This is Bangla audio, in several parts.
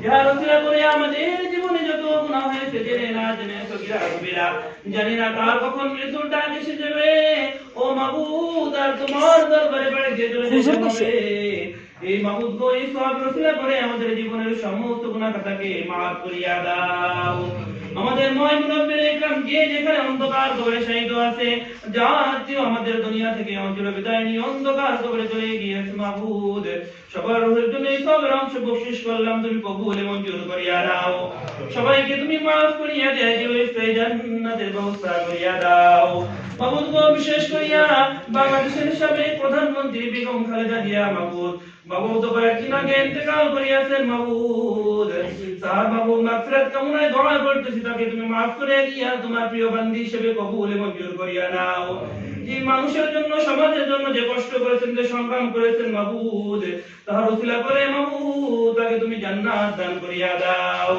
ইয়া রাসূল করে আমাদের জীবনে যত গুনাহ হয়েছে জেনে না জেনে সগীরা কবিরা জানি না কার কখন মৃত্যুর ডাক এসে যাবে ও মাবুদ আর তোমার দরবারে পড়ে গিয়ে চলে যেতে হবে এই মাবুদ গো এই সওয়াব রাসূল করে আমাদের জীবনের সমস্ত গুনাহ খাতাকে maaf করিয়া দাও আমাদের নয় মুরব্বির ইকরাম যে যেখানে অন্ধকার কবরে শহীদ আছে যাত্রীও আমাদের দুনিয়া থেকে অঞ্চল বিদায় নিয়ে অন্ধকার কবরে চলে গিয়েছে মাবুদ সবার রুহের জন্য এই সবের অংশ বকশিশ করলাম তুমি কবুল মঞ্জুর করিয়া দাও সবাইকে তুমি maaf করিয়া দেয় যে জান্নাতের ব্যবস্থা করিয়া দাও মাবুদ গো বিশেষ করিয়া বাংলাদেশের সাবেক প্রধানমন্ত্রী বেগম খালেদা জিয়া মাবুদ মাবুদ কয়েকদিন আগে ইন্তেকাল করিয়াছেন মাবুদ সাহাব মাবুদ মাগফিরাত কামনায় দোয়া করতেছি তাকে তুমি maaf করে দিয়া তোমার প্রিয় বান্দি হিসেবে কবুল মঞ্জুর করিয়া নাও যে মানুষের জন্য সমাজের জন্য যে কষ্ট করেছেন যে সংগ্রাম করেছেন মাবুদ তার ওসিলা করে মাবুদ তাকে তুমি জান্নাত দান করিয়া দাও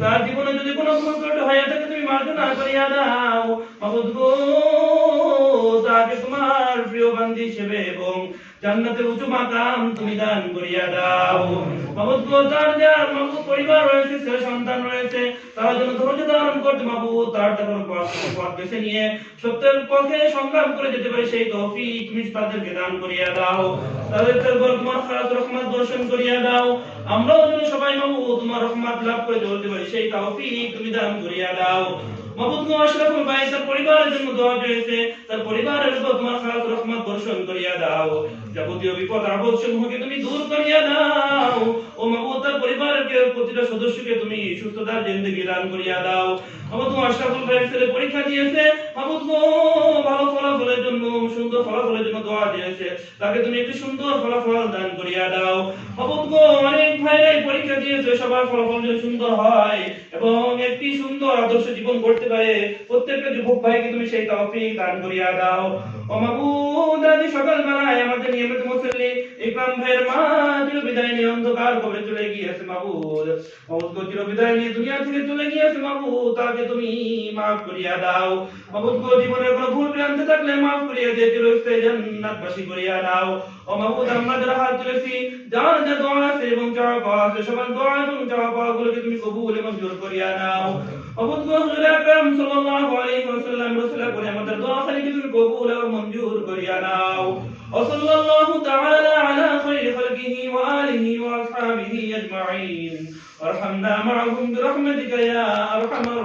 তার জীবনে যদি কোনো ভুল ত্রুটি হয়ে থাকে তুমি মার্জনা করিয়া দাও মাবুদ গো তাকে তোমার প্রিয় বান্দি হিসেবে এবং জান্নাতের উঁচু মাকাম তুমি দান করিয়া দাও মাবুদ গো তার যার মাবুদ পরিবার রয়েছে ছেলে সন্তান রয়েছে তার জন্য ধৈর্য ধারণ করতে মাবুদ তার পথ বেছে নিয়ে সত্যের পথে সংগ্রাম করে যেতে পারে সেই তৌফিক তুমি তাদেরকে দান করিয়া দাও তাদের উপর তোমার খাস রহমত বর্ষণ করিয়া দাও আমরাও যেন সবাই মাবুদ তোমার রহমত লাভ করে চলতে পারি সেই তৌফিক তুমি দান করিয়া দাও মাবুদ গো আশরাফুল ভাই তার পরিবারের জন্য দোয়া করেছে তার পরিবারের উপর তোমার খাস রহমত বর্ষণ করিয়া দাও যাবতীয় বিপদ আপদ সমূহকে তুমি দূর করিয়া দাও ও মাবুদ তার পরিবারের প্রতিটা সদস্যকে তুমি সুস্থতার জিন্দেগি দান করিয়া দাও মাবুদ গো আশরাফুল ভাই ছেলে পরীক্ষা দিয়েছে মাবুদ গো ভালো ফলাফলের জন্য সুন্দর ফলাফলের জন্য দোয়া দিয়েছে তাকে তুমি একটি সুন্দর ফলাফল দান করিয়া দাও মাবুদ গো অনেক ভাইরাই পরীক্ষা দিয়েছে সবার ফলাফল যেন সুন্দর হয় এবং একটি সুন্দর আদর্শ জীবন করতে পারে প্রত্যেকটা যুবক ভাইকে তুমি সেই তৌফিক দান করিয়া দাও ও মাবুদ আজ সকাল বেলায় আমাদের নিয়মিত মুসল্লি ইকরাম ভাইয়ের মা চির বিদায় নিয়ে অন্ধকার কবরে চলে গিয়েছে মাবুদ মাবুদ গো চির বিদায় নিয়ে দুনিয়া থেকে চলে গিয়েছে মাবুদ তাকে তুমি maaf করিয়া দাও মাবুদ গো জীবনের কোনো ভুল ভ্রান্তি থাকলে maaf করিয়া দিয়ে চিরস্থায়ী জান্নাতবাসী করিয়া দাও ও মাবুদ আমরা যারা হাত তুলেছি যার যা দোয়া আছে এবং চাওয়া পাওয়া আছে সবার দোয়া এবং চাওয়া পাওয়াগুলোকে তুমি কবুল এবং মঞ্জুর করিয়া নাও মাবুদ গো হুজুর আকরাম সাল্লাল্লাহু আলাইহি ওয়াসাল্লাম রাসূলের করে আমাদের দোয়া খালিকে তুমি কবুল এবং মঞ্জুর করিয়া নাও ও সাল্লাল্লাহু তাআলা আলা খায়রি খালকিহি ওয়া আলিহি ওয়া আসহাবিহি আজমাইন ওয়ারহামনা মা'আহুম বিরহমাতিকা ইয়া আরহামার